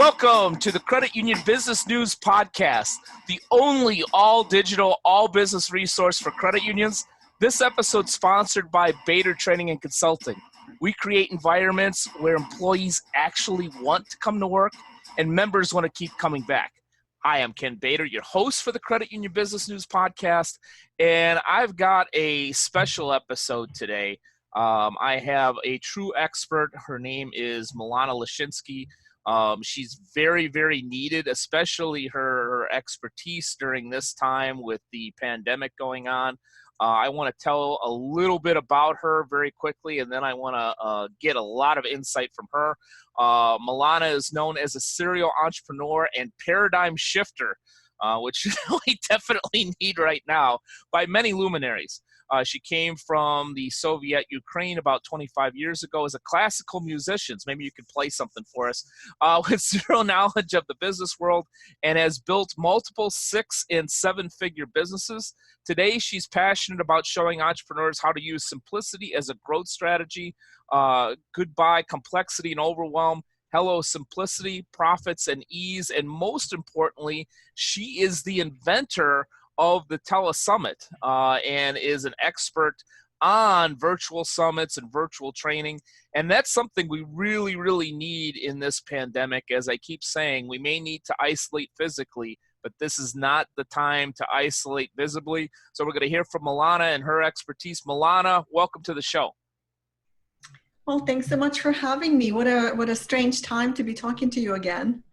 Welcome to the Credit Union Business News Podcast, the only all-digital, all-business resource for credit unions. This episode is sponsored by Bator Training and Consulting. We create environments where employees actually want to come to work and members want to keep coming back. Hi, I'm Kbator, your host for the Credit Union Business News Podcast, and I've got a special episode today. I have a true expert. Her name is Milana Leshinsky. She's very, very needed, especially her expertise during this time with the pandemic going on. I want to tell a little bit about her very quickly, and then I want to get a lot of insight from her. Milana is known as a serial entrepreneur and paradigm shifter, which we definitely need right now, by many luminaries. She came from the Soviet Ukraine about 25 years ago as a classical musician. Maybe you could play something for us, with zero knowledge of the business world, and has built multiple 6- and 7-figure businesses. Today, she's passionate about showing entrepreneurs how to use simplicity as a growth strategy. Goodbye complexity and overwhelm. Hello, simplicity, profits, and ease. And most importantly, she is the inventor of the TeleSummit and is an expert on virtual summits and virtual training. And that's something we really, really need in this pandemic. As I keep saying, we may need to isolate physically, but this is not the time to isolate visibly. So we're going to hear from Milana and her expertise. Milana, welcome to the show. Well, thanks so much for having me. What a strange time to be talking to you again.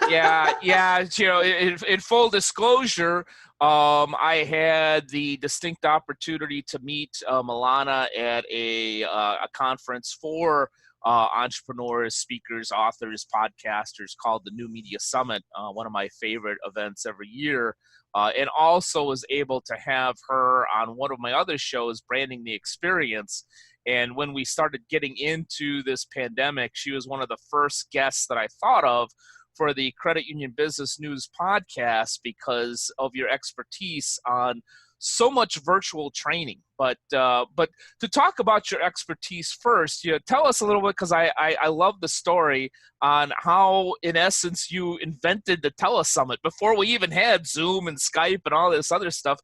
Yeah. You know, in full disclosure, I had the distinct opportunity to meet Milana at a conference for entrepreneurs, speakers, authors, podcasters called the New Media Summit, one of my favorite events every year, and also was able to have her on one of my other shows, Branding the Experience. And when we started getting into this pandemic, she was one of the first guests that I thought of for the Credit Union Business News Podcast because of your expertise on so much virtual training. But to talk about your expertise first, tell us a little bit, because I love the story on how, in essence, you invented the TeleSummit before we even had Zoom and Skype and all this other stuff.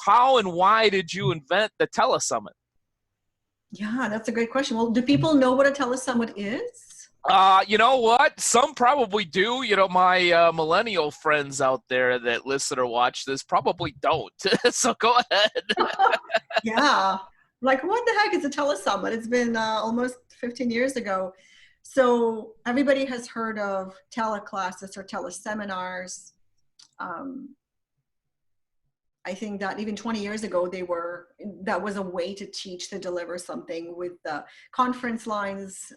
How and why did you invent the TeleSummit? Yeah, that's a great question. Well, do people know what a TeleSummit is? You know what? Some probably do. My millennial friends out there that listen or watch this probably don't. So go ahead. Yeah. Like, what the heck is a TeleSummit? It's been almost 15 years ago. So everybody has heard of teleclasses or teleseminars. I think that even 20 years ago, that was a way to teach, to deliver something, with the conference lines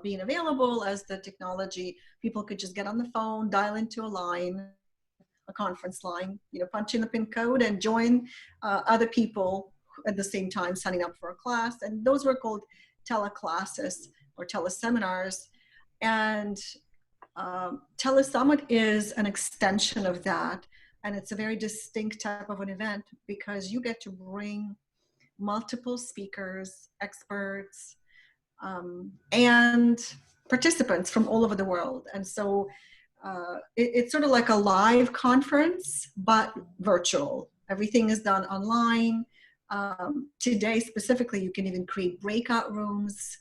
being available as the technology. People could just get on the phone, dial into a conference line, punch in the PIN code and join other people at the same time signing up for a class. And those were called teleclasses or teleseminars. And TeleSummit is an extension of that. And it's a very distinct type of an event because you get to bring multiple speakers, experts, and participants from all over the world. And so it's sort of like a live conference, but virtual. Everything is done online. Today, specifically, you can even create breakout rooms.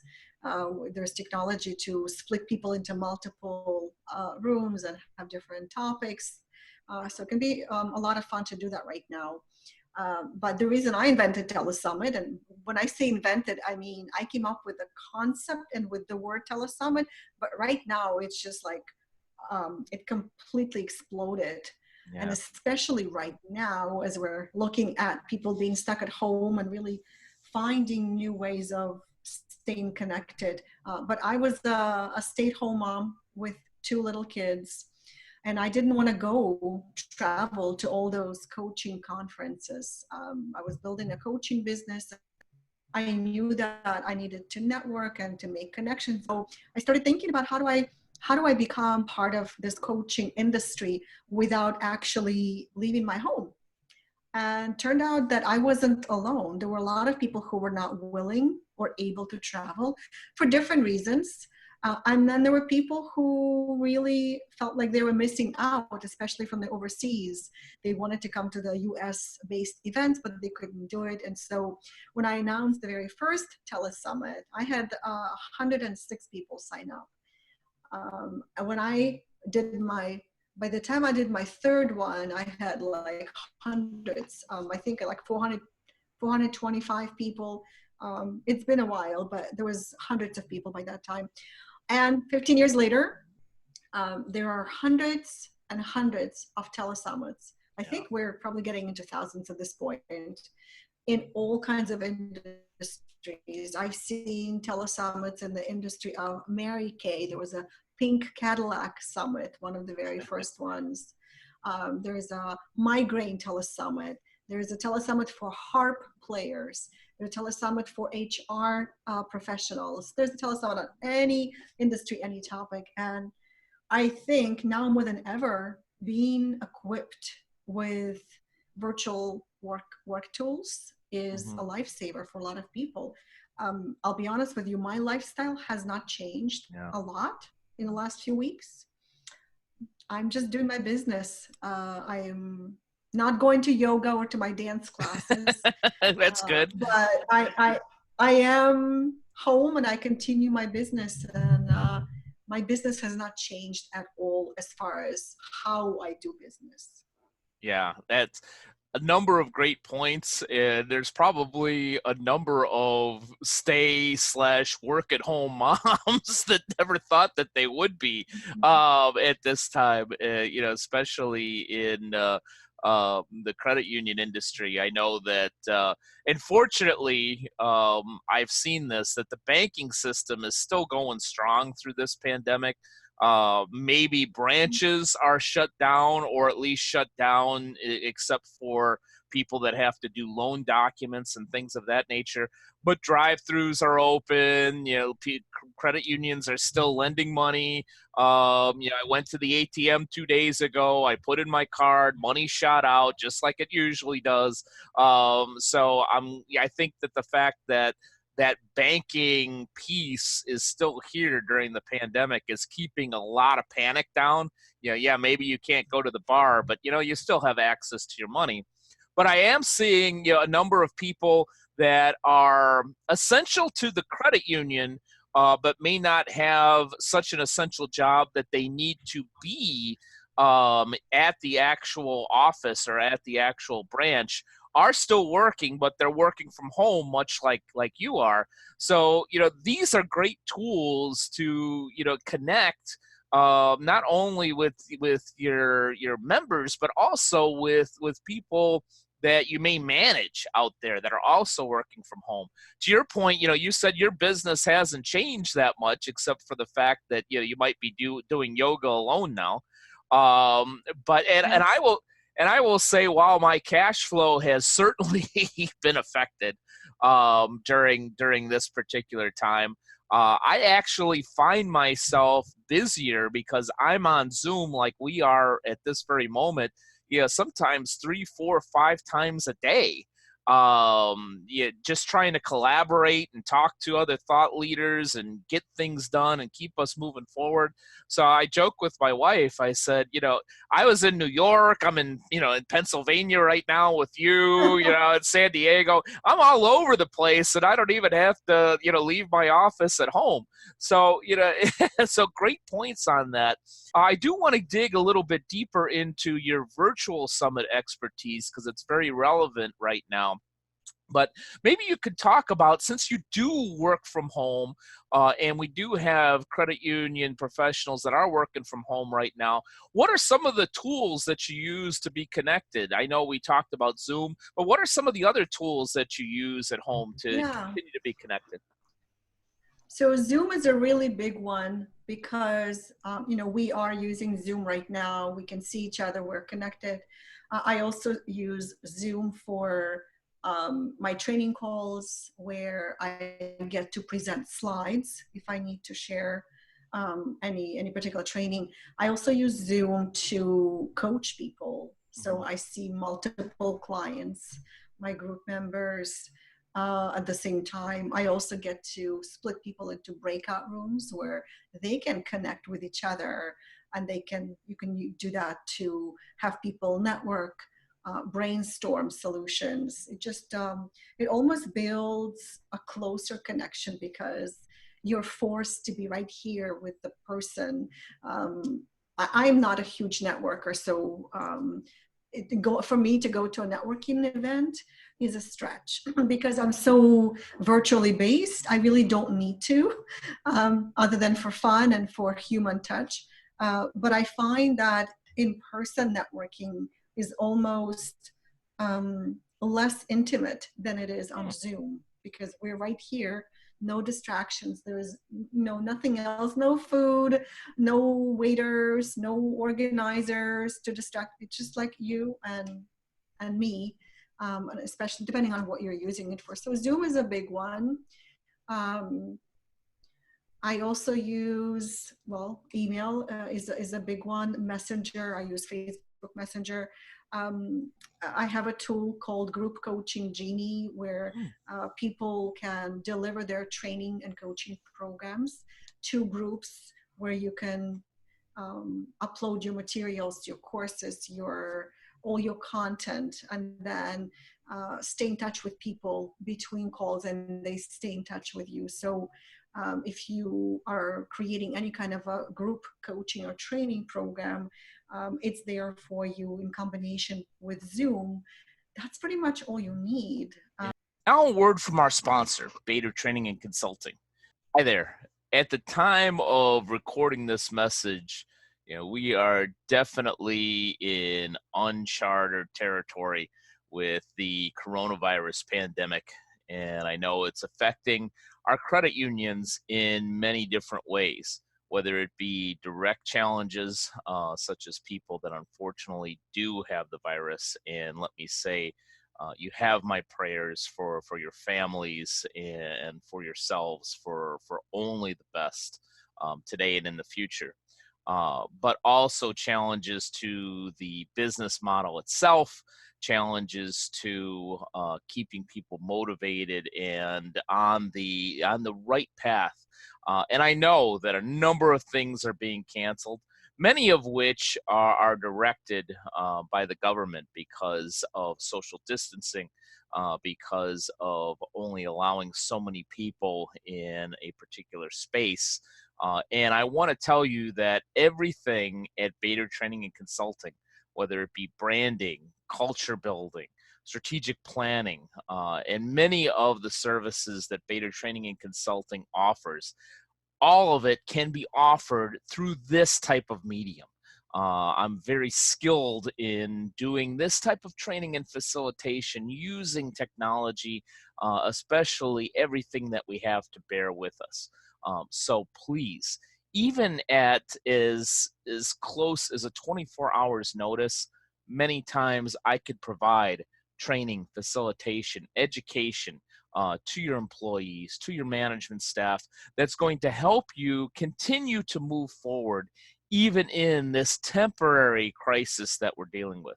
There's technology to split people into multiple rooms and have different topics. So it can be a lot of fun to do that right now. But the reason I invented TeleSummit, and when I say invented, I mean I came up with the concept and with the word TeleSummit, but right now it's just like it completely exploded. Yeah. And especially right now, as we're looking at people being stuck at home and really finding new ways of staying connected. But I was a stay-at-home mom with 2 little kids. And I didn't want to travel to all those coaching conferences. I was building a coaching business. I knew that I needed to network and to make connections. So I started thinking about how do I become part of this coaching industry without actually leaving my home? And turned out that I wasn't alone. There were a lot of people who were not willing or able to travel for different reasons. And then there were people who really felt like they were missing out, especially from the overseas. They wanted to come to the US-based events, but they couldn't do it. And so when I announced the very first telesummit, I had 106 people sign up. And when I did by the time I did my third one, I had like hundreds, I think like 425 people. It's been a while, but there was hundreds of people by that time. And 15 years later, there are hundreds and hundreds of telesummits. I think we're probably getting into thousands at this point in all kinds of industries. I've seen telesummits in the industry of Mary Kay. There was a Pink Cadillac Summit, one of the very first ones. There's a migraine telesummit. There's a telesummit for harp players. There's a telesummit for HR professionals. There's a telesummit on any industry, any topic. And I think now more than ever, being equipped with virtual work tools is a lifesaver for a lot of people. I'll be honest with you, my lifestyle has not changed a lot in the last few weeks. I'm just doing my business. I am not going to yoga or to my dance classes. That's good. But I am home and I continue my business, and my business has not changed at all as far as how I do business. Yeah, that's a number of great points. And there's probably a number of stay/work at home moms that never thought that they would be at this time, especially in the credit union industry. I know that, unfortunately, I've seen this, that the banking system is still going strong through this pandemic. Maybe branches are shut down, or at least shut down except for people that have to do loan documents and things of that nature. But drive-throughs are open. Credit unions are still lending money. I went to the ATM 2 days ago. I put in my card. Money shot out just like it usually does. So I think that the fact that banking piece is still here during the pandemic is keeping a lot of panic down. Maybe you can't go to the bar, but you still have access to your money. But I am seeing a number of people that are essential to the credit union, but may not have such an essential job that they need to be at the actual office or at the actual branch, are still working, but they're working from home, much like you are. So, these are great tools to, connect not only with your members, but also with people that you may manage out there that are also working from home. To your point, you said your business hasn't changed that much, except for the fact that, you might be doing yoga alone now. And I will say, while my cash flow has certainly been affected during this particular time, I actually find myself busier because I'm on Zoom like we are at this very moment. Sometimes 3, 4, 5 times a day. Just trying to collaborate and talk to other thought leaders and get things done and keep us moving forward. So I joke with my wife. I said, I was in New York. I'm in Pennsylvania right now with you, in San Diego. I'm all over the place, and I don't even have to, leave my office at home. So, so great points on that. I do want to dig a little bit deeper into your virtual summit expertise because it's very relevant right now. But maybe you could talk about, since you do work from home, and we do have credit union professionals that are working from home right now, what are some of the tools that you use to be connected? I know we talked about Zoom, but what are some of the other tools that you use at home to continue to be connected? So Zoom is a really big one because, we are using Zoom right now. We can see each other. We're connected. I also use Zoom for my training calls, where I get to present slides if I need to share any particular training. I also use Zoom to coach people. So I see multiple clients, my group members. At the same time, I also get to split people into breakout rooms where they can connect with each other, and you can do that to have people network, brainstorm solutions. It almost builds a closer connection because you're forced to be right here with the person. I'm not a huge networker, so for me to go to a networking event is a stretch because I'm so virtually based. I really don't need to, other than for fun and for human touch. But I find that in-person networking is almost less intimate than it is on Zoom because we're right here, no distractions. There's nothing else, no food, no waiters, no organizers to distract. It's just like you and me, and especially depending on what you're using it for. So Zoom is a big one. I also use, email is a big one. Messenger, I use Facebook Messenger. I have a tool called Group Coaching Genie where people can deliver their training and coaching programs to groups where you can upload your materials, your courses, all your content, and then stay in touch with people between calls, and they stay in touch with you. So if you are creating any kind of a group coaching or training program, it's there for you in combination with Zoom. That's pretty much all you need. Now a word from our sponsor, Bator Training and Consulting. Hi there. At the time of recording this message, we are definitely in uncharted territory with the coronavirus pandemic. And I know it's affecting our credit unions in many different ways, whether it be direct challenges, such as people that unfortunately do have the virus. And let me say, you have my prayers for your families and for yourselves for only the best today and in the future. But also challenges to the business model itself, challenges to keeping people motivated and on the right path. And I know that a number of things are being canceled, many of which are directed by the government because of social distancing, because of only allowing so many people in a particular space. And I want to tell you that everything at Bator Training and Consulting, whether it be branding, culture building, strategic planning, and many of the services that Bator Training and Consulting offers, all of it can be offered through this type of medium. I'm very skilled in doing this type of training and facilitation using technology, especially everything that we have to bear with us. So please, even at as close as a 24 hours notice, many times I could provide training, facilitation, education to your employees, to your management staff, that's going to help you continue to move forward even in this temporary crisis that we're dealing with.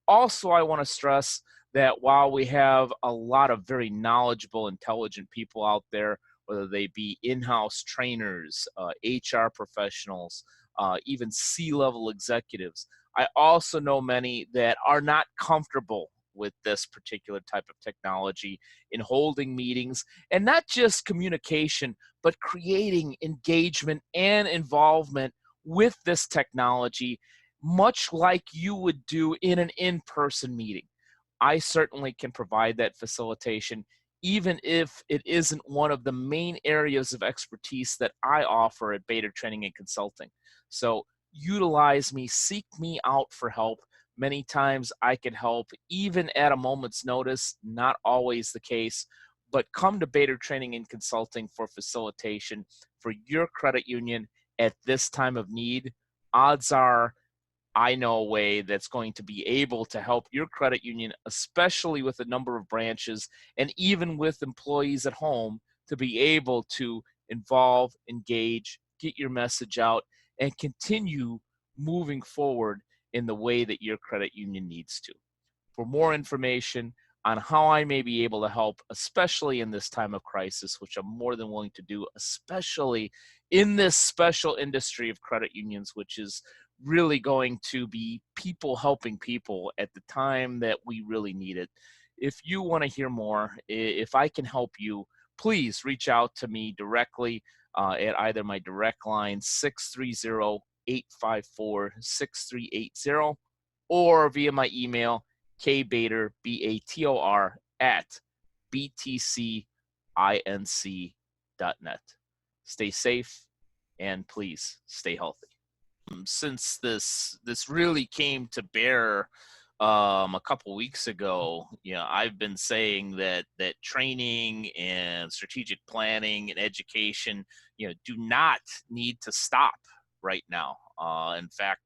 Also, I want to stress that while we have a lot of very knowledgeable, intelligent people out there, whether they be in-house trainers, HR professionals, even C-level executives, I also know many that are not comfortable with this particular type of technology in holding meetings, and not just communication, but creating engagement and involvement with this technology, much like you would do in an in-person meeting. I certainly can provide that facilitation, even if it isn't one of the main areas of expertise that I offer at Bator Training and Consulting. So utilize me, seek me out for help. Many times I can help even at a moment's notice, not always the case, but come to Bator Training and Consulting for facilitation for your credit union at this time of need. Odds are I know a way that's going to be able to help your credit union, especially with a number of branches and even with employees at home, to be able to involve, engage, get your message out, and continue moving forward in the way that your credit union needs to. For more information, on how I may be able to help, especially in this time of crisis, which I'm more than willing to do, especially in this special industry of credit unions, which is really going to be people helping people at the time that we really need it. If you want to hear more, if I can help you, please reach out to me directly at either my direct line, 630-854-6380, or via my email, Kbator, Bator, at btcinc.net. Stay safe and please stay healthy. Since this really came to bear a couple weeks ago, I've been saying that training and strategic planning and education, do not need to stop right now. In fact,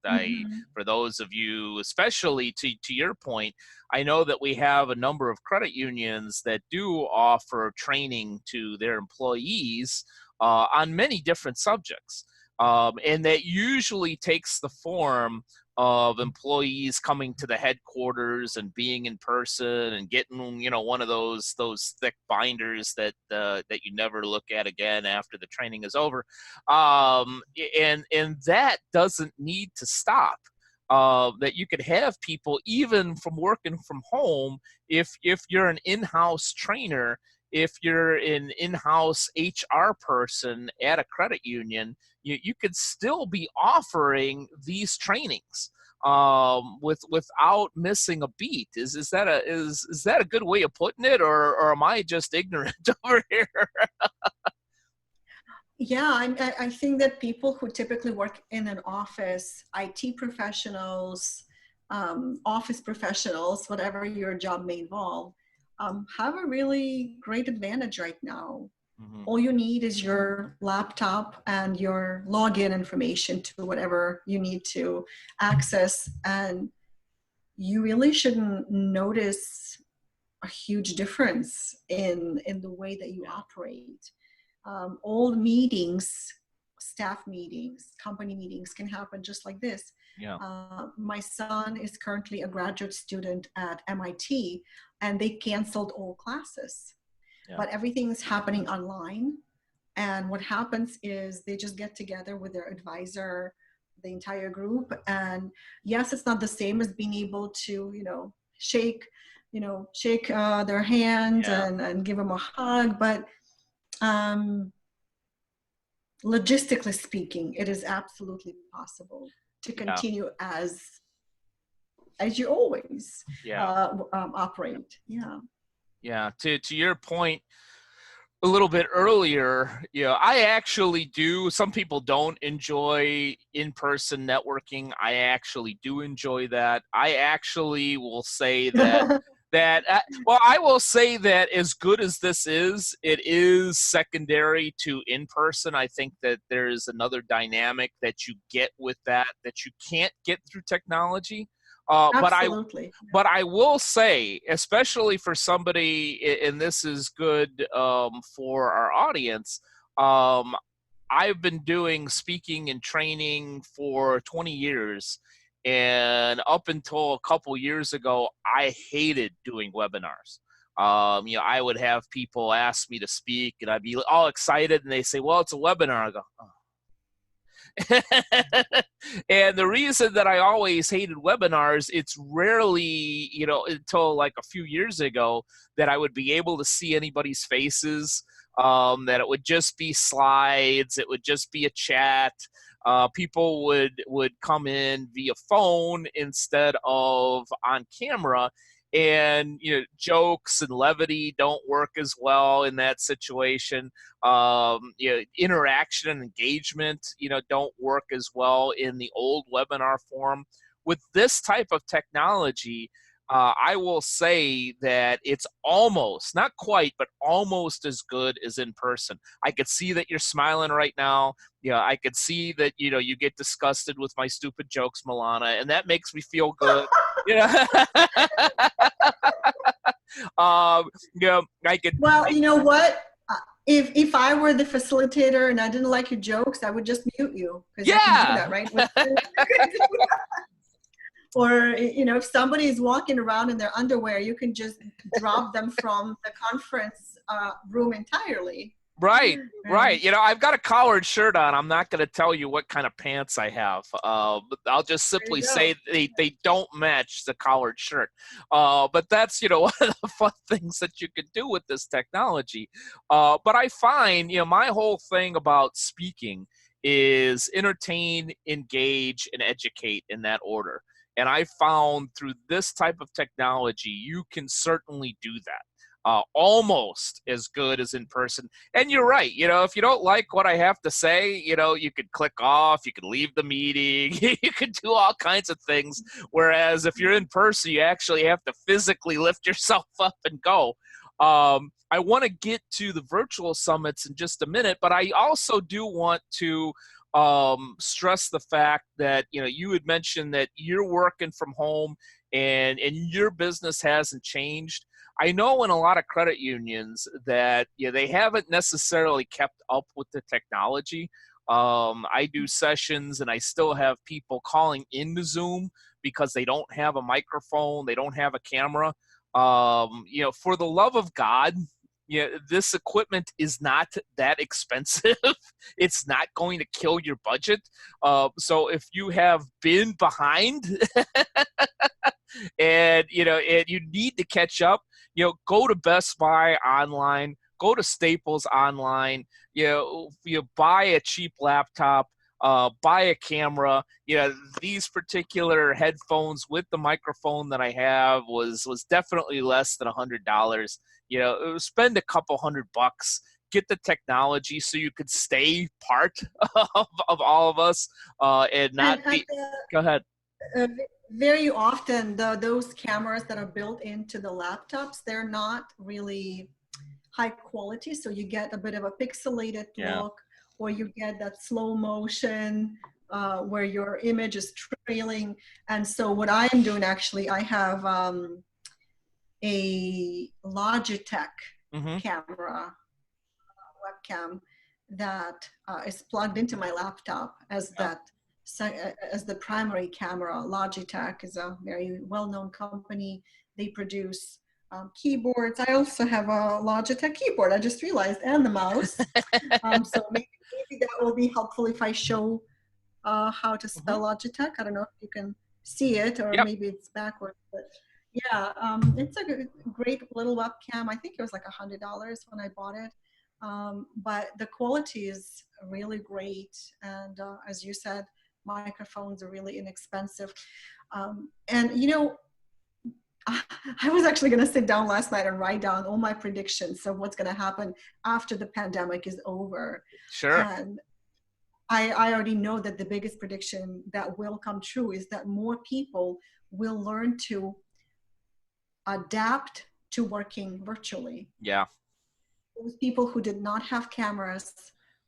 for those of you, especially to your point, I know that we have a number of credit unions that do offer training to their employees on many different subjects. And that usually takes the form of employees coming to the headquarters and being in person and getting, one of those thick binders that you never look at again after the training is over. And that doesn't need to stop. That you could have people even from working from home if you're an in-house trainer, if you're an in-house HR person at a credit union, you could still be offering these trainings without missing a beat. Is that a good way of putting it, or am I just ignorant over here? Yeah, I think that people who typically work in an office, IT professionals, office professionals, whatever your job may involve, have a really great advantage right now. Mm-hmm. All you need is your laptop and your login information to whatever you need to access, and you really shouldn't notice a huge difference in the way that you operate. All meetings, staff meetings, company meetings can happen just like this. Yeah. My son is currently a graduate student at MIT, and they canceled all classes. Yeah. But everything's happening online. And what happens is they just get together with their advisor, the entire group. And yes, it's not the same as being able to, shake their hand and give them a hug. But logistically speaking, it is absolutely possible to continue as you always operate. Yeah. Yeah. To your point a little bit earlier, I actually do. Some people don't enjoy in-person networking. I actually do enjoy that. I actually will say that I will say that as good as this is, it is secondary to in-person. I think that there's another dynamic that you get with that you can't get through technology. Absolutely. But I will say, especially for somebody, and this is good for our audience, I've been doing speaking and training for 20 years. And up until a couple years ago, I hated doing webinars. I would have people ask me to speak, and I'd be all excited, and they say, "Well, it's a webinar." I go, "Oh." And the reason that I always hated webinars, it's rarely, until like a few years ago, that I would be able to see anybody's faces, that it would just be slides, it would just be a chat. People would come in via phone instead of on camera, and jokes and levity don't work as well in that situation. Interaction and engagement don't work as well in the old webinar form. With this type of technology, I will say that it's almost, not quite, but almost as good as in person. I could see that you're smiling right now. I could see that, you get disgusted with my stupid jokes, Milana, and that makes me feel good. I could. Well, you know what? If I were the facilitator and I didn't like your jokes, I would just mute you. Yeah. You can do that, right? Or, if somebody is walking around in their underwear, you can just drop them from the conference room entirely. Right. I've got a collared shirt on. I'm not going to tell you what kind of pants I have. But I'll just simply say they don't match the collared shirt. But that's, one of the fun things that you can do with this technology. But I find, my whole thing about speaking is entertain, engage, and educate in that order. And I found through this type of technology, you can certainly do that. Almost as good as in person. And you're right. If you don't like what I have to say, you could click off, you could leave the meeting, you could do all kinds of things. Whereas if you're in person, you actually have to physically lift yourself up and go. I want to get to the virtual summits in just a minute, but I also do want to stress the fact that, you had mentioned that you're working from home and your business hasn't changed. I know in a lot of credit unions that they haven't necessarily kept up with the technology. I do sessions and I still have people calling into Zoom because they don't have a microphone, they don't have a camera. For the love of God, this equipment is not that expensive. It's not going to kill your budget. So if you have been behind and you need to catch up, go to Best Buy online, go to Staples online, you buy a cheap laptop, buy a camera. These particular headphones with the microphone that I have was definitely less than $100. Spend a couple $100, get the technology so you could stay part of all of us and not be. Go ahead. Very often, those cameras that are built into the laptops, they're not really high quality. So you get a bit of a pixelated look, or you get that slow motion where your image is trailing. And so what I am doing, actually, I have a Logitech camera, webcam, that is plugged into my laptop as the primary camera. Logitech is a very well-known company. They produce keyboards. I also have a Logitech keyboard, I just realized, and the mouse. So maybe that will be helpful if I show how to spell Logitech. I don't know if you can see it, or maybe it's backwards. But yeah, it's a great little webcam. I think it was like $100 when I bought it. But the quality is really great. And as you said, microphones are really inexpensive. And I was actually going to sit down last night and write down all my predictions of what's going to happen after the pandemic is over. Sure. And I already know that the biggest prediction that will come true is that more people will learn to adapt to working virtually. Yeah. Those people who did not have cameras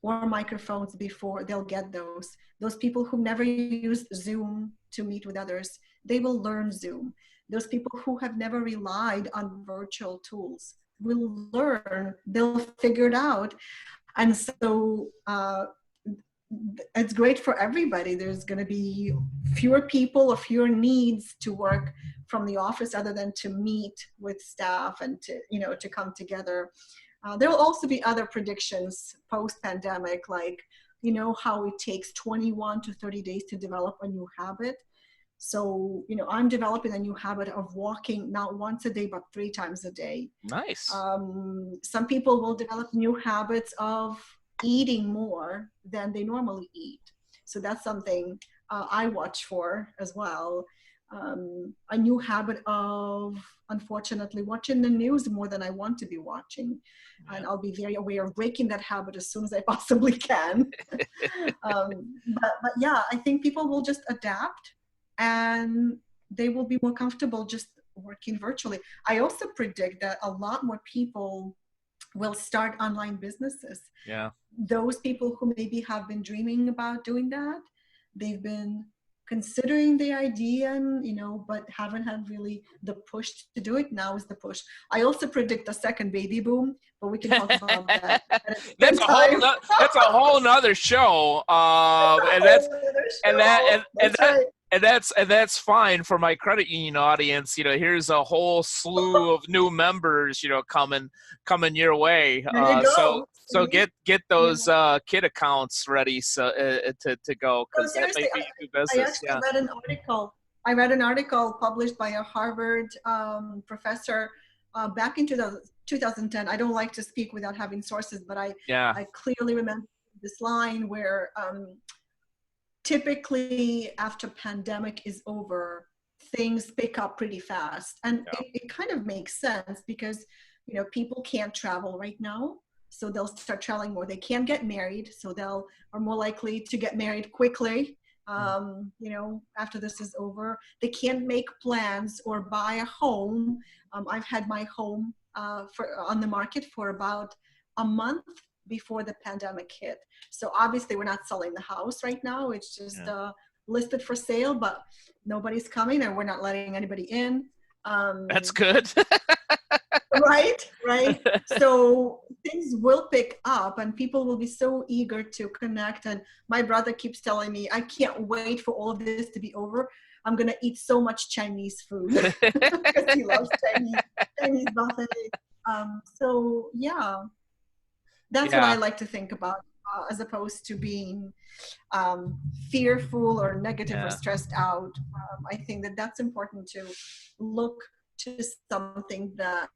or microphones before, they'll get those. Those people who never used Zoom to meet with others, they will learn Zoom. Those people who have never relied on virtual tools will learn, they'll figure it out. And so it's great for everybody. There's going to be fewer people or fewer needs to work from the office other than to meet with staff and to come together. There will also be other predictions post-pandemic, like, how it takes 21 to 30 days to develop a new habit. So, I'm developing a new habit of walking not once a day, but 3 times a day. Nice. Some people will develop new habits of eating more than they normally eat. So that's something I watch for as well. A new habit of, unfortunately, watching the news more than I want to be watching. And I'll be very aware of breaking that habit as soon as I possibly can. But yeah, I think people will just adapt and they will be more comfortable just working virtually. I also predict that a lot more people will start online businesses. Yeah. Those people who maybe have been dreaming about doing that, they've been considering the idea, and, but haven't had really the push to do it. Now is the push. I also predict a second baby boom, but we can talk about that. That's a whole nother show. And and that's fine for my credit union audience. Here's a whole slew of new members, coming your way. There you So go. so See? get Yeah. those kid accounts ready, so to go, No, because that seriously, might be new I business. actually Yeah. read an article. I read an article published by a Harvard professor back in 2010. I don't like to speak without having sources, but Yeah. I clearly remember this line where typically after pandemic is over, things pick up pretty fast. And Yeah. it kind of makes sense because, people can't travel right now. So they'll start traveling more. They can't get married. So they'll are more likely to get married quickly. After this is over, they can't make plans or buy a home. I've had my home on the market for about a month before the pandemic hit. So obviously we're not selling the house right now. It's just Yeah. listed for sale, but nobody's coming and we're not letting anybody in. That's good. Right. So things will pick up and people will be so eager to connect. And my brother keeps telling me, I can't wait for all of this to be over. I'm going to eat so much Chinese food because he loves Chinese buffet. So yeah, that's what I Yeah. like to think about, as opposed to being fearful or negative or Yeah. stressed out. I think that that's important to look to something that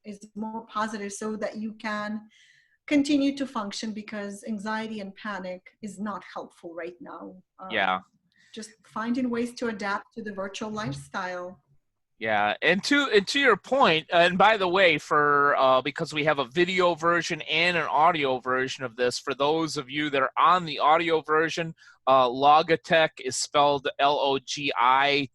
is more positive so that you can continue to function, because anxiety and panic is not helpful right now. Yeah. Just finding ways to adapt to the virtual lifestyle. Yeah, and to your point, and by the way, for because we have a video version and an audio version of this, for those of you that are on the audio version, Logitech is spelled Logitech,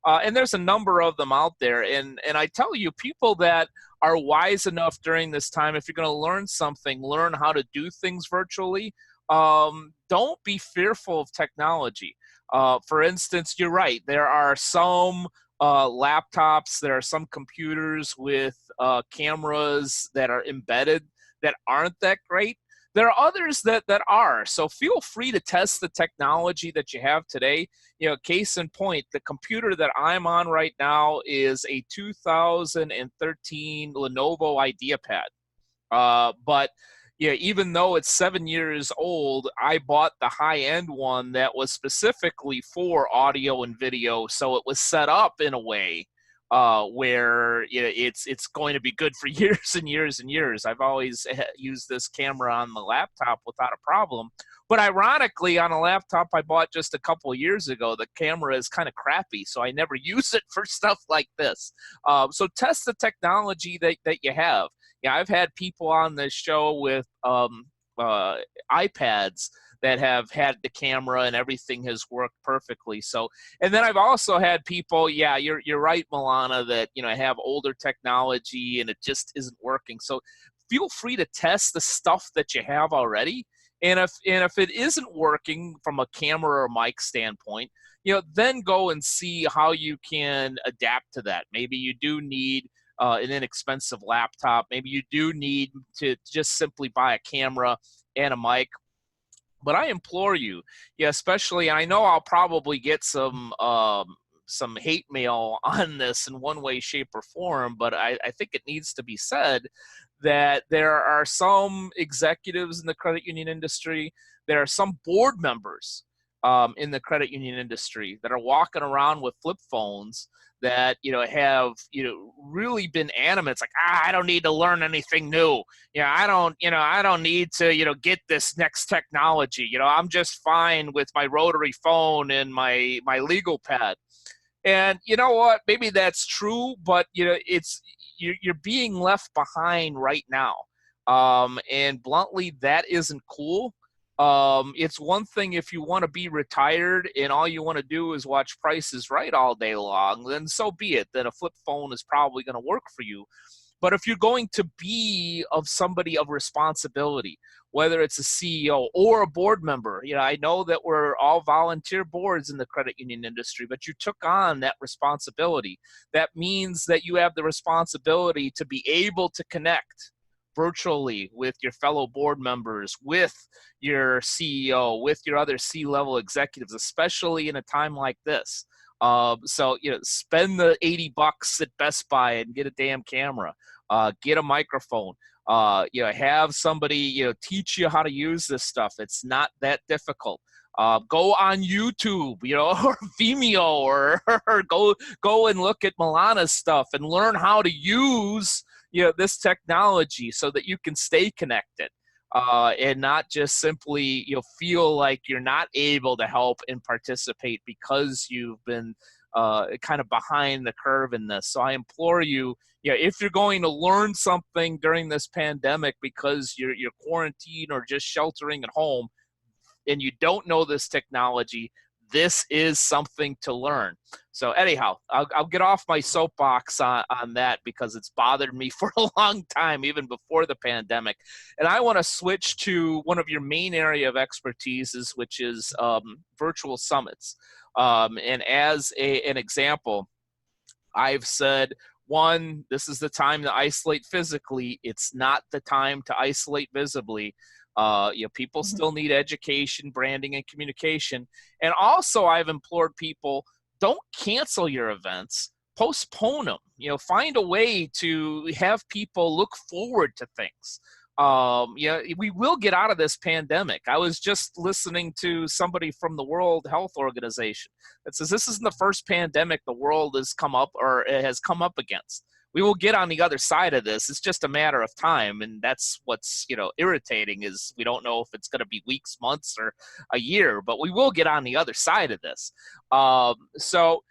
and there's a number of them out there, and I tell you, people that are wise enough during this time, if you're going to learn something, learn how to do things virtually. Don't be fearful of technology. For instance, you're right. There are some laptops, there are some computers with cameras that are embedded that aren't that great. There are others that are. So feel free to test the technology that you have today. Case in point, the computer that I'm on right now is a 2013 Lenovo IdeaPad. But yeah, even though it's 7 years old, I bought the high-end one that was specifically for audio and video, so it was set up in a way where it's going to be good for years and years and years. I've always used this camera on the laptop without a problem. But ironically, on a laptop I bought just a couple of years ago, the camera is kind of crappy, so I never use it for stuff like this. So test the technology that you have. Yeah, I've had people on this show with iPads that have had the camera and everything has worked perfectly. So, and then I've also had people, yeah, you're right, Milana, that have older technology and it just isn't working. So, feel free to test the stuff that you have already. And if it isn't working from a camera or mic standpoint, then go and see how you can adapt to that. Maybe you do need an inexpensive laptop. Maybe you do need to just simply buy a camera and a mic. But I implore you, especially, I know I'll probably get some hate mail on this in one way, shape, or form, but I think it needs to be said that there are some executives in the credit union industry, there are some board members in the credit union industry that are walking around with flip phones that have really been animate. It's like, I don't need to learn anything new. I don't need to get this next technology. I'm just fine with my rotary phone and my legal pad. And you know what? Maybe that's true, but it's you're being left behind right now. And bluntly, that isn't cool. It's one thing if you want to be retired and all you want to do is watch Price is Right all day long, then so be it. Then a flip phone is probably going to work for you. But if you're going to be somebody of responsibility, whether it's a CEO or a board member, I know that we're all volunteer boards in the credit union industry, but you took on that responsibility. That means that you have the responsibility to be able to connect virtually with your fellow board members, with your CEO, with your other C-level executives, especially in a time like this. So, spend the $80 at Best Buy and get a damn camera, get a microphone, have somebody, teach you how to use this stuff. It's not that difficult. Go on YouTube, or Vimeo, or go and look at Milana's stuff and learn how to use, this technology so that you can stay connected. And not just simply feel like you're not able to help and participate because you've been kind of behind the curve in this. So I implore you, if you're going to learn something during this pandemic because you're quarantined or just sheltering at home and you don't know this technology, this is something to learn. So anyhow, I'll get off my soapbox on that because it's bothered me for a long time, even before the pandemic. And I want to switch to one of your main area of expertise, which is virtual summits. And as an example, I've said, one, this is the time to isolate physically. It's not the time to isolate visibly. People still need education, branding, and communication. And also, I've implored people, don't cancel your events, postpone them. Find a way to have people look forward to things. We will get out of this pandemic. I was just listening to somebody from the World Health Organization that says this isn't the first pandemic the world has come up against. We will get on the other side of this. It's just a matter of time. And that's what's, irritating is we don't know if it's going to be weeks, months, or a year, but we will get on the other side of this. So,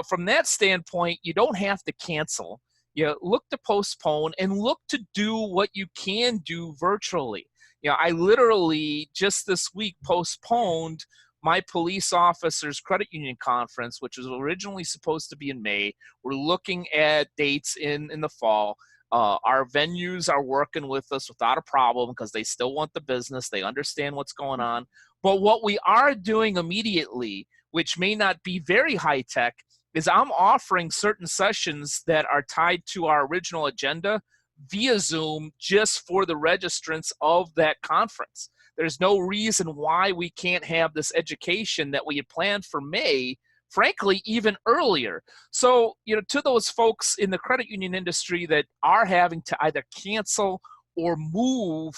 from that standpoint, you don't have to cancel. Look to postpone and look to do what you can do virtually. I literally just this week postponed my police officers credit union conference, which was originally supposed to be in May. We're looking at dates in the fall. Our venues are working with us without a problem because they still want the business. They understand what's going on. But what we are doing immediately, which may not be very high tech, is I'm offering certain sessions that are tied to our original agenda via Zoom just for the registrants of that conference. There's no reason why we can't have this education that we had planned for May, frankly, even earlier. So, to those folks in the credit union industry that are having to either cancel or move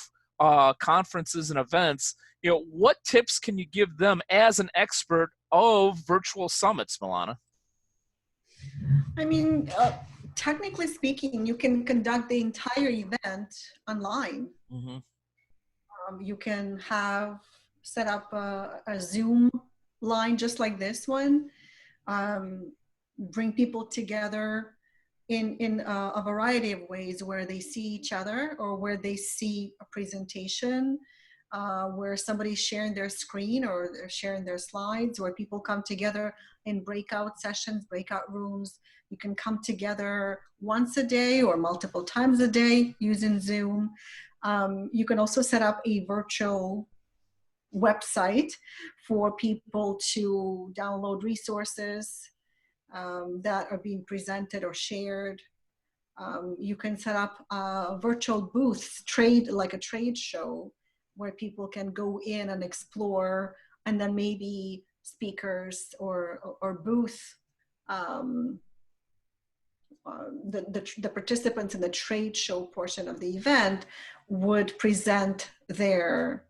conferences and events, what tips can you give them as an expert of virtual summits, Milana? I mean, technically speaking, you can conduct the entire event online. Mm-hmm. You can set up a Zoom line just like this one, bring people together in a variety of ways where they see each other or where they see a presentation, where somebody's sharing their screen or they're sharing their slides, where people come together in breakout sessions, breakout rooms. You can come together once a day or multiple times a day using Zoom. You can also set up a virtual website for people to download resources that are being presented or shared. You can set up virtual booths, like a trade show, where people can go in and explore, and then maybe speakers or booth the participants in the trade show portion of the event would present their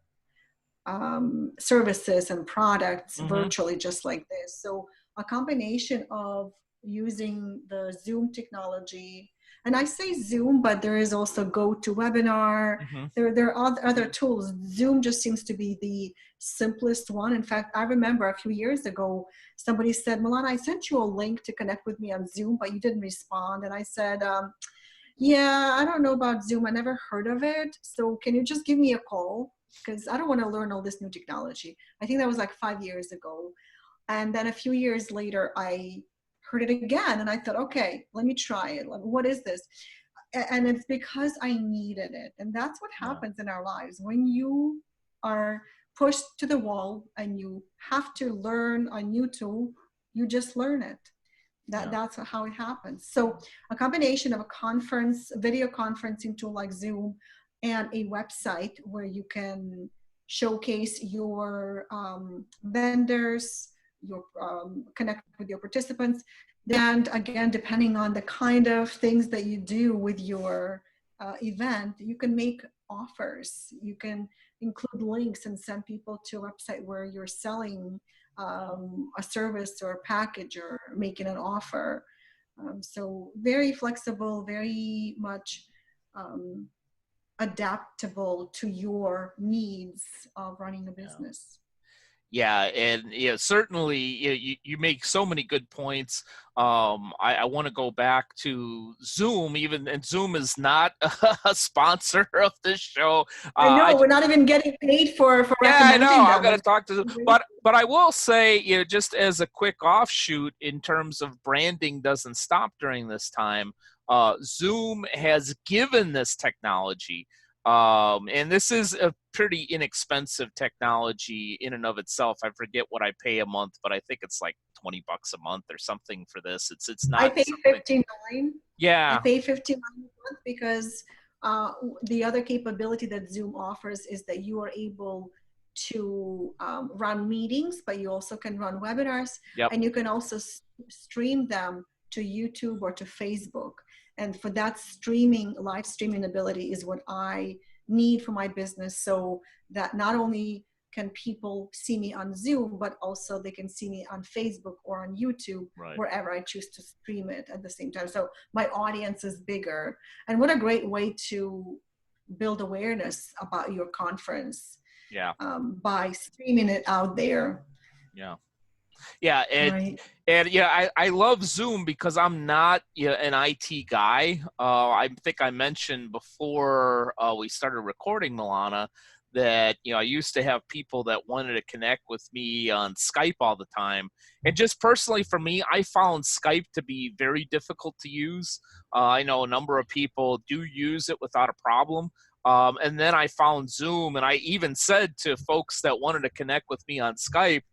services and products virtually, just like this. So a combination of using the Zoom technology, and I say Zoom, but there is also GoToWebinar. There are other tools. Zoom just seems to be the simplest one. In fact, I remember a few years ago, somebody said, Milana, I sent you a link to connect with me on Zoom, but you didn't respond. And I said, yeah, I don't know about Zoom. I never heard of it. So can you just give me a call? Because I don't want to learn all this new technology. I think that was like 5 years ago. And then a few years later, I heard it again. And I thought, okay, let me try it. What is this? And it's because I needed it. And that's what happens in our lives. When you are pushed to the wall and you have to learn a new tool, you just learn it. That's how it happens. So a combination of a video conferencing tool like Zoom, and a website where you can showcase your vendors, your connect with your participants. And again, depending on the kind of things that you do with your event, you can make offers. You can include links and send people to a website where you're selling a service or a package or making an offer. So very flexible, very much adaptable to your needs of running a business. Yeah, and certainly you make so many good points. I want to go back to Zoom, and Zoom is not a sponsor of this show. I know we're not even getting paid for I recommending know. them. I'm going to talk to them, but I will say, just as a quick offshoot, in terms of branding, doesn't stop during this time. Zoom has given this technology. And this is a pretty inexpensive technology in and of itself. I forget what I pay a month, but I think it's like $20 a month or something for this. It's not. I pay $59. Yeah. I pay $59 a month because the other capability that Zoom offers is that you are able to run meetings, but you also can run webinars, and you can also stream them to YouTube or to Facebook. And for that live streaming ability is what I need for my business, so that not only can people see me on Zoom, but also they can see me on Facebook or on YouTube, wherever I choose to stream it at the same time. So my audience is bigger. And what a great way to build awareness about your conference by streaming it out there. Yeah, and I love Zoom because I'm not an IT guy. I think I mentioned before we started recording, Milana, that I used to have people that wanted to connect with me on Skype all the time. And just personally for me, I found Skype to be very difficult to use. I know a number of people do use it without a problem. And then I found Zoom, and I even said to folks that wanted to connect with me on Skype,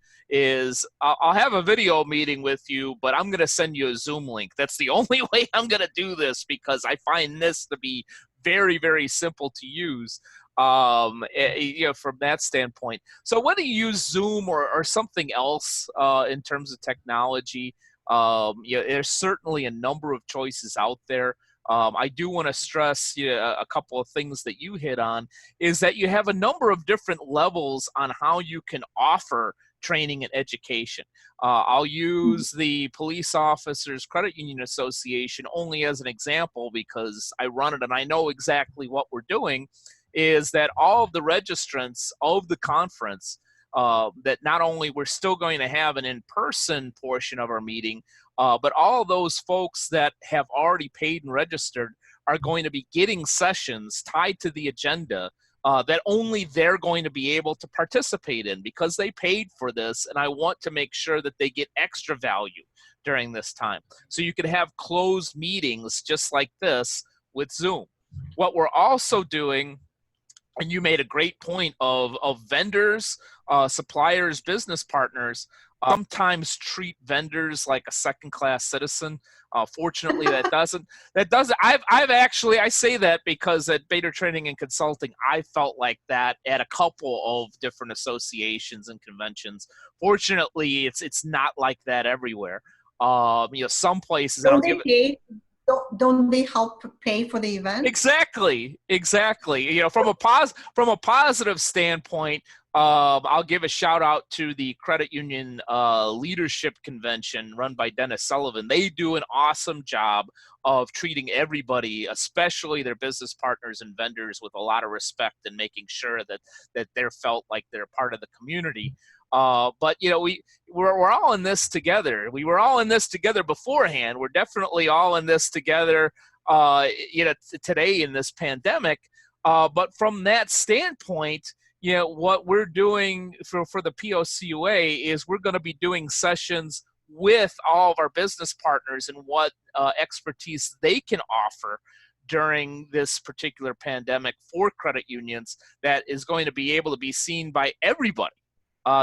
I'll have a video meeting with you, but I'm going to send you a Zoom link. That's the only way I'm going to do this, because I find this to be very, very simple to use from that standpoint. So whether you use Zoom or something else in terms of technology, there's certainly a number of choices out there. I do want to stress a couple of things that you hit on, is that you have a number of different levels on how you can offer training and education. I'll use the Police Officers Credit Union Association only as an example, because I run it and I know exactly what we're doing. Is that all of the registrants of the conference, that not only we're still going to have an in-person portion of our meeting, but all of those folks that have already paid and registered are going to be getting sessions tied to the agenda that only they're going to be able to participate in, because they paid for this, and I want to make sure that they get extra value during this time. So you could have closed meetings just like this with Zoom. What we're also doing, and you made a great point of vendors, suppliers, business partners, sometimes treat vendors like a second-class citizen. Fortunately, that doesn't. I've actually, I say that because at Bator Training and Consulting, I felt like that at a couple of different associations and conventions. Fortunately, it's not like that everywhere. Some places. Don't they help pay for the event? Exactly. From a positive standpoint, I'll give a shout out to the Credit Union Leadership Convention run by Dennis Sullivan. They do an awesome job of treating everybody, especially their business partners and vendors, with a lot of respect and making sure that they're felt like they're part of the community. But we're all in this together. We were all in this together beforehand. We're definitely all in this together today in this pandemic. But from that standpoint, what we're doing for the POCUA is we're going to be doing sessions with all of our business partners and what expertise they can offer during this particular pandemic for credit unions that is going to be able to be seen by everybody.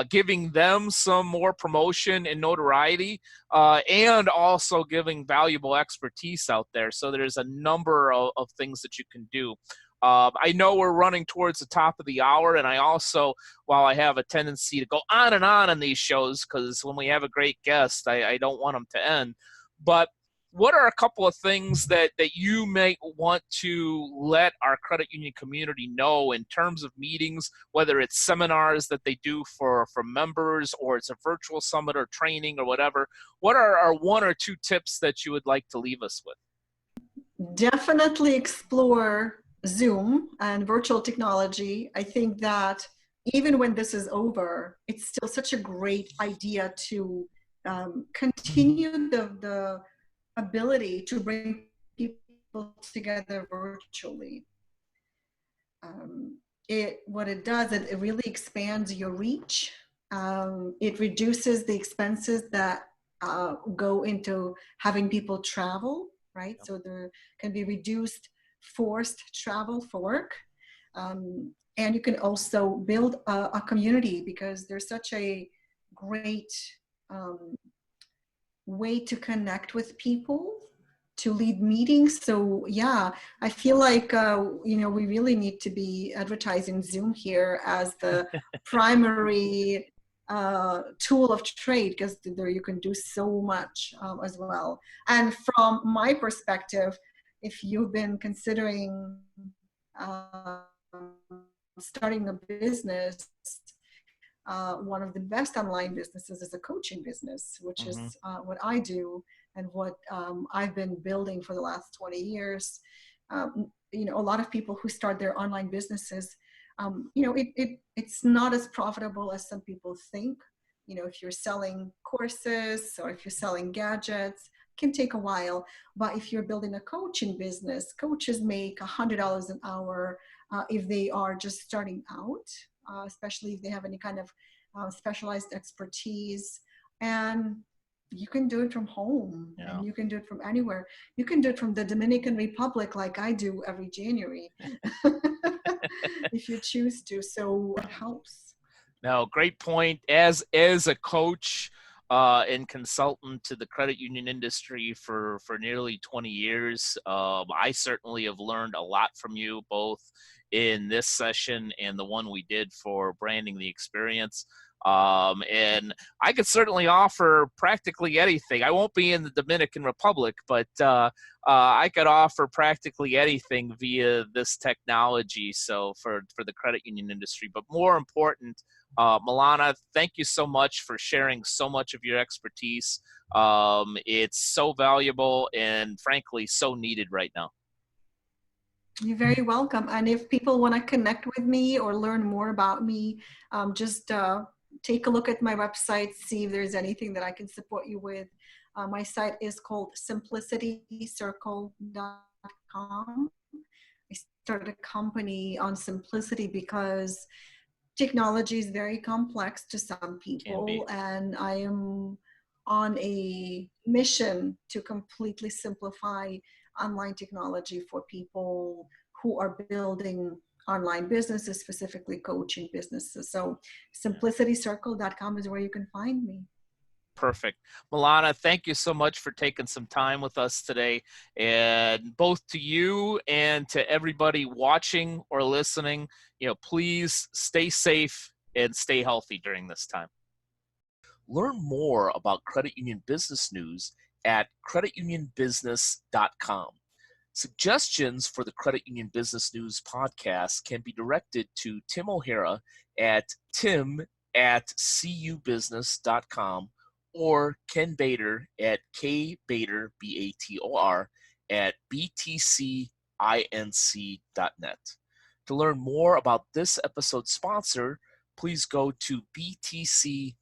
Giving them some more promotion and notoriety, and also giving valuable expertise out there. So there's a number of things that you can do. I know we're running towards the top of the hour, and I also, while I have a tendency to go on and on these shows, because when we have a great guest, I don't want them to end. But what are a couple of things that you may want to let our credit union community know in terms of meetings, whether it's seminars that they do for members, or it's a virtual summit or training or whatever? What are our one or two tips that you would like to leave us with? Definitely explore Zoom and virtual technology. I think that even when this is over, it's still such a great idea to continue the ability to bring people together virtually. What it does, it really expands your reach. It reduces the expenses that go into having people travel, right? So there can be reduced forced travel for work. And you can also build a community, because there's such a great way to connect with people, to lead meetings. So yeah, I feel like we really need to be advertising Zoom here as the primary tool of trade, because there you can do so much as well. And from my perspective, if you've been considering uh, starting a business, one of the best online businesses is a coaching business, which is what I do and what I've been building for the last 20 years. A lot of people who start their online businesses, it's not as profitable as some people think. If you're selling courses or if you're selling gadgets, it can take a while. But if you're building a coaching business, coaches make $100 an hour if they are just starting out. Especially if they have any kind of specialized expertise. And you can do it from home, and you can do it from anywhere. You can do it from the Dominican Republic, like I do every January, if you choose to. So it helps. No, great point. As a coach and consultant to the credit union industry for nearly 20 years, I certainly have learned a lot from you, both in this session and the one we did for branding the experience. And I could certainly offer practically anything. I won't be in the Dominican Republic, but I could offer practically anything via this technology. So for the credit union industry, but more important, Milana, thank you so much for sharing so much of your expertise. It's so valuable and frankly so needed right now. You're very welcome. And if people want to connect with me or learn more about me, just take a look at my website, see if there's anything that I can support you with. My site is called simplicitycircle.com. I started a company on simplicity because technology is very complex to some people, and I am on a mission to completely simplify online technology for people who are building online businesses, specifically coaching businesses. So simplicitycircle.com is where you can find me. Perfect. Milana, thank you so much for taking some time with us today. And both to you and to everybody watching or listening, please stay safe and stay healthy during this time. Learn more about credit union business news at creditunionbusiness.com. Suggestions for the Credit Union Business News podcast can be directed to Tim O'Hara at tim@cubusiness.com or Ken Bator at Kbator, Bator, at btcinc.net. To learn more about this episode's sponsor, please go to btcinc.net.